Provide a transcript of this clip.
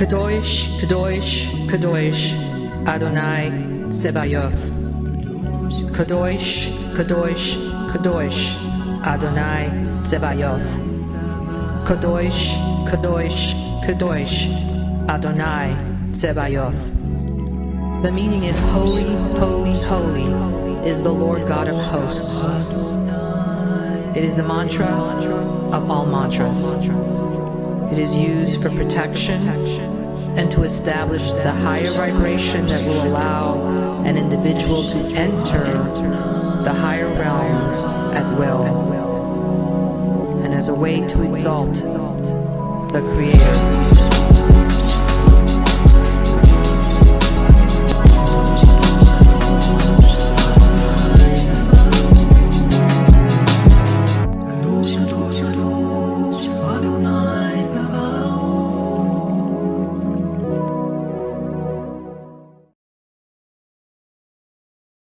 Kadosh, Kadosh, Kadosh, Adonai Tsevayoth. Kadosh, Kadosh, Kadosh, Adonai Tsevayoth. Kadosh, Kadosh, Kadosh, Adonai Tsevayoth. The meaning is holy, holy, holy is the Lord God of hosts. It is the mantra of all mantras. It is used for protection and to establish the higher vibration that will allow an individual to enter the higher realms at will, and as a way to exalt the Creator.